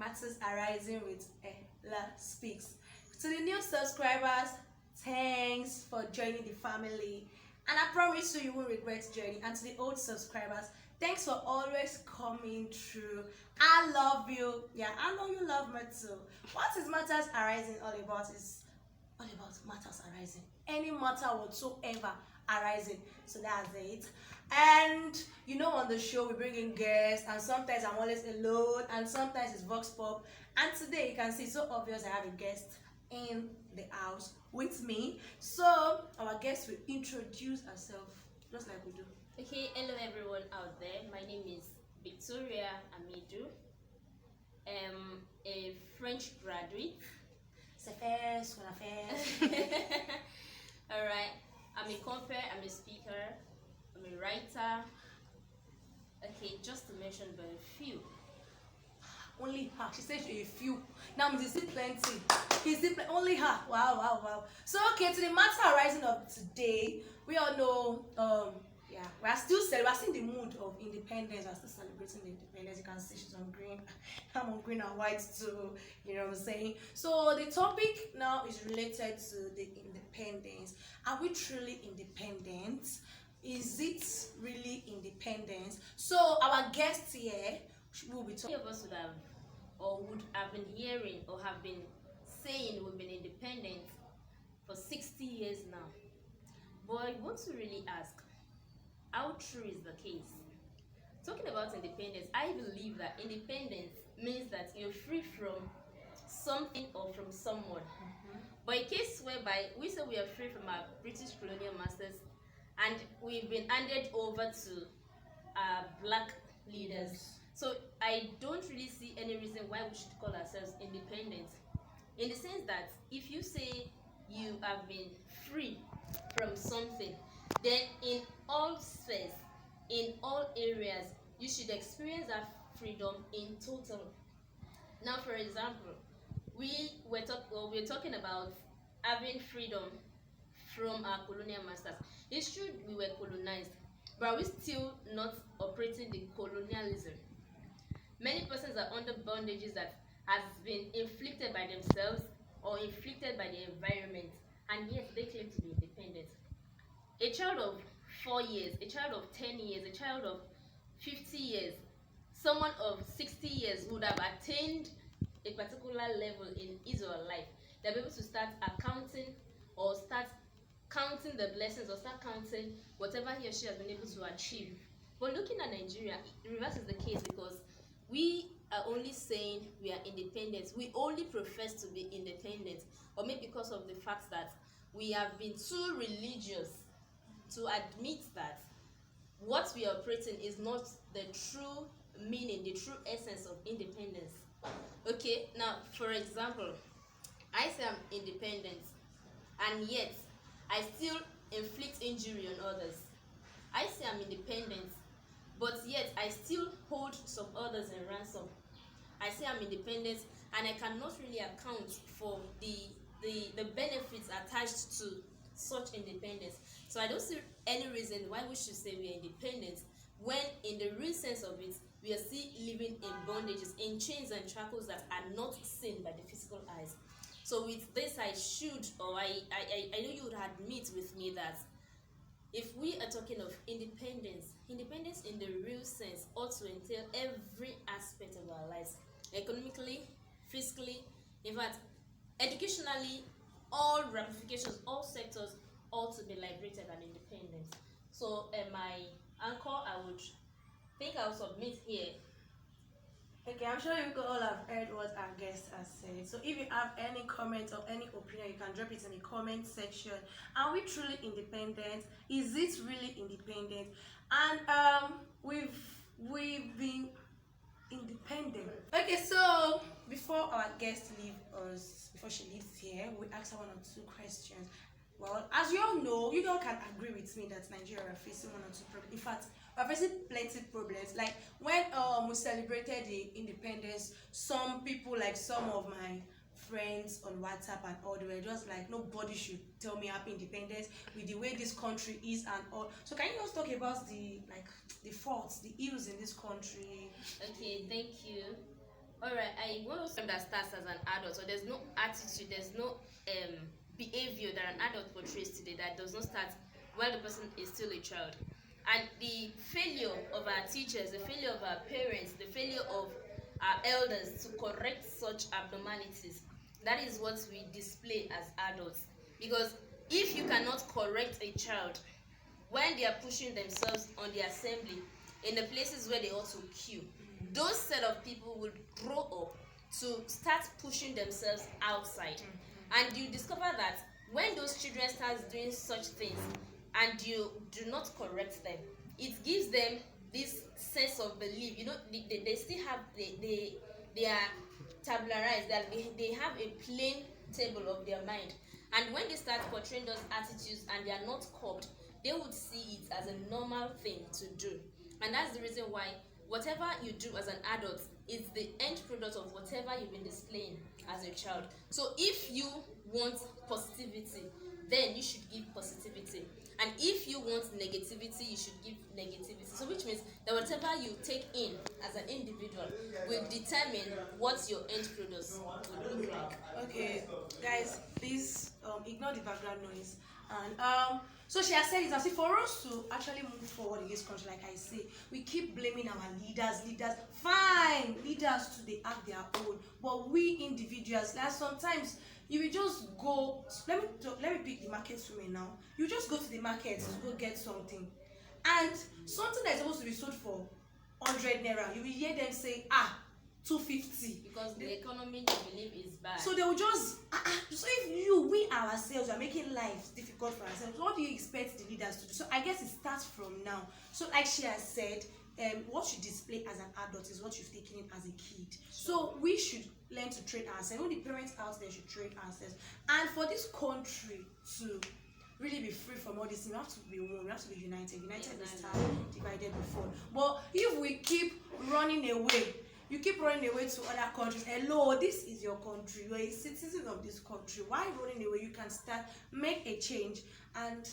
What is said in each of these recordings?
Matters Arising with Ella Speaks. To the new subscribers, thanks for joining the family. And I promise you won't regret joining. And to the old subscribers, thanks for always coming through. I love you. Yeah, I know you love me too. What is Matters Arising all about? Is all about matters arising. Any matter whatsoever arising. So that's it. And you know, on the show we bring in guests, and sometimes I'm always alone, and sometimes it's Vox Pop. And today you can see it's so obvious I have a guest in the house with me. So our guest will introduce herself just like we do. Okay, hello everyone out there. My name is Victoria Amidou. A French graduate. Alright, I'm a compere, I'm a speaker, I'm a writer. Okay, just to mention but a few. Only her. She said a few. Now is it plenty? Is it only her? Wow. So okay, to the matter arising of today, we all know we are still celebrating the mood of independence. We are still celebrating the independence. You can see she's on green. I'm on green and white too. You know what I'm saying? So the topic now is related to the independence. Are we truly independent? Is it really independence? So our guest here will be talking. Many of us would have been hearing or have been saying we've been independent for 60 years now. But I want to really ask, how true is the case? Talking about independence, I believe that independence means that you're free from something or from someone. But a case whereby we say we are free from our British colonial masters and we've been handed over to black leaders. So I don't really see any reason why we should call ourselves independent. In the sense that if you say you have been free from something, then in all spheres, in all areas, you should experience that freedom in total. Now, for example, we're talking about having freedom from our colonial masters. It's true we were colonized, but we're still not operating the colonialism. Many persons are under bondages that has been inflicted by themselves or inflicted by the environment, and yet they claim to be independent. A child of 4 years, a child of 10 years, a child of 50 years, someone of 60 years would have attained a particular level in his or her life. They'll be able to start accounting or start counting the blessings or start counting whatever he or she has been able to achieve. But looking at Nigeria, the reverse is the case, because we are only saying we are independent. We only profess to be independent, or maybe because of the fact that we have been too religious to admit that what we are operating is not the true meaning, the true essence of independence. Okay, now for example, I say I'm independent, and yet I still inflict injury on others. I say I'm independent, but yet I still hold some others in ransom. I say I'm independent, and I cannot really account for the benefits attached to such independence. So I don't see any reason why we should say we are independent when in the real sense of it, we are still living in bondages, in chains and shackles that are not seen by the physical eyes. So with this, I know you would admit with me that if we are talking of independence in the real sense ought to entail every aspect of our lives, economically, fiscally, in fact, educationally, all ramifications, all sectors ought to be liberated and independent. So my anchor, I'll submit here. Okay, I'm sure you all have heard what our guest has said. So if you have any comment or any opinion, you can drop it in the comment section. Are we truly independent? Is it really independent? And we've been independent. Okay, so before our guest leaves us, before she leaves here, we ask her 1 or 2 questions. Well, as you all know, you all can agree with me that Nigeria are facing 1 or 2 problems. In fact, we're facing plenty problems. Like when we celebrated the independence, some people, like some of my friends on WhatsApp and all, they were just like, nobody should tell me happy independence with the way this country is and all. So can you just talk about the faults, the ills in this country? Okay, thank you. Alright, I want to say that starts as an adult, so there's no attitude, there's no behavior that an adult portrays today that does not start while the person is still a child. And the failure of our teachers, the failure of our parents, the failure of our elders to correct such abnormalities, that is what we display as adults. Because if you cannot correct a child when they are pushing themselves on the assembly in the places where they ought to queue, those set of people would grow up to start pushing themselves outside. And you discover that when those children start doing such things and you do not correct them, it gives them this sense of belief. You know, they still have they are tabularized, that they have a plain table of their mind. And when they start portraying those attitudes and they are not curbed, they would see it as a normal thing to do. And that's the reason why whatever you do as an adult is the end product of whatever you've been displaying as a child. So if you want positivity, then you should give positivity. And if you want negativity, you should give negativity. So which means that whatever you take in as an individual will determine what your end product will look like. Okay, guys, please ignore the background noise. And so she has said it as if for us to actually move forward in this country, like I say, we keep blaming our leaders. Fine, leaders too, they have their own, but we individuals, like sometimes you will just go. Let me pick the market women now. You just go to the market to go get something, and something that is supposed to be sold for 100 naira, you will hear them say 250, because the economy they believe is bad. So they will just so if we ourselves are making life difficult for ourselves, what do you expect the leaders to do? So I guess it starts from now. So like she has said, what you display as an adult is what you've taken in as a kid. So we should learn to train ourselves. All the parents out there should train ourselves. And for this country to really be free from all this, we have to be one, we have to be united. United this time, divided before. But if we keep running away, you keep running away to other countries. Hello, this is your country. You are a citizen of this country. Why running away? You can start, make a change. And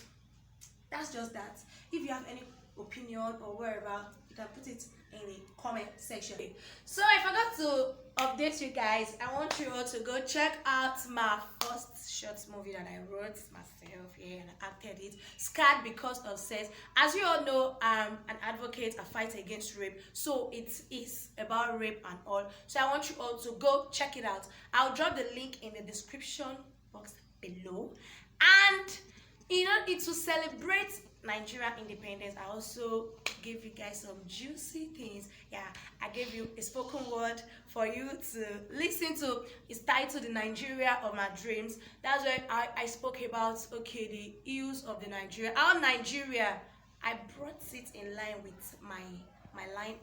that's just that. If you have any opinion or wherever, you can put it in the comment section. So I forgot to update you guys. I want you all to go check out my first short movie that I wrote myself here and I acted it, Scarred Because of Sex. As you all know, I'm an advocate, I fight against rape, so it is about rape and all. So I want you all to go check it out. I'll drop the link in the description box below. And you know, it will celebrate Nigeria independence. I also gave you guys some juicy things. Yeah, I gave you a spoken word for you to listen to. It's titled The Nigeria of My Dreams. That's where I spoke about, okay, the ills of the Nigeria. Our Nigeria, I brought it in line with my line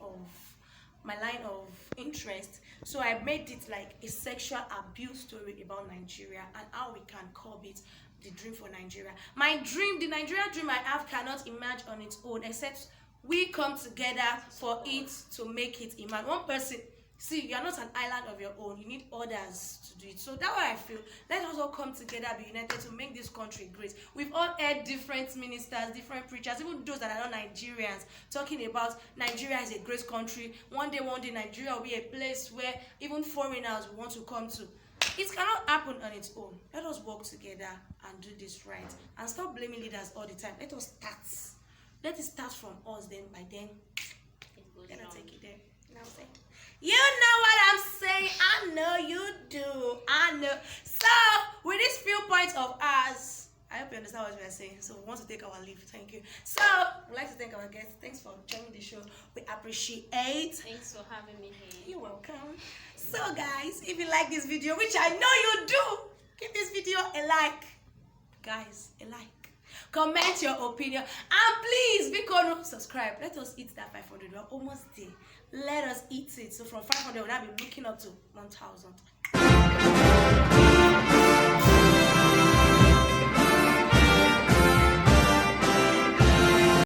of interest. So I made it like a sexual abuse story about Nigeria and how we can curb it. The dream for Nigeria. My dream, the Nigeria dream I have cannot emerge on its own, except we come together for it to make it emerge. One person, see, you are not an island of your own. You need others to do it. So that's what I feel. Let us all come together, be united to make this country great. We've all heard different ministers, different preachers, even those that are not Nigerians, talking about Nigeria is a great country. One day, Nigeria will be a place where even foreigners will want to come to. It cannot happen on its own. Let us work together and do this right. And stop blaming leaders all the time. Let us start. Let it start from us, then by then, then I'll take it there. You know what I'm saying? I know you do. I know. So, with these few points of ours, I hope you understand what we are saying. So, we want to take our leave. Thank you. So, we'd like to thank our guests. Thanks for joining the show. We appreciate it. Thanks for having me here. You're welcome. So guys, if you like this video, which I know you do, give this video a like. Guys, a like. Comment your opinion. And please, because subscribe. Let us eat that 500. We're almost there. Let us eat it. So from 500, we'll now be looking up to 1,000.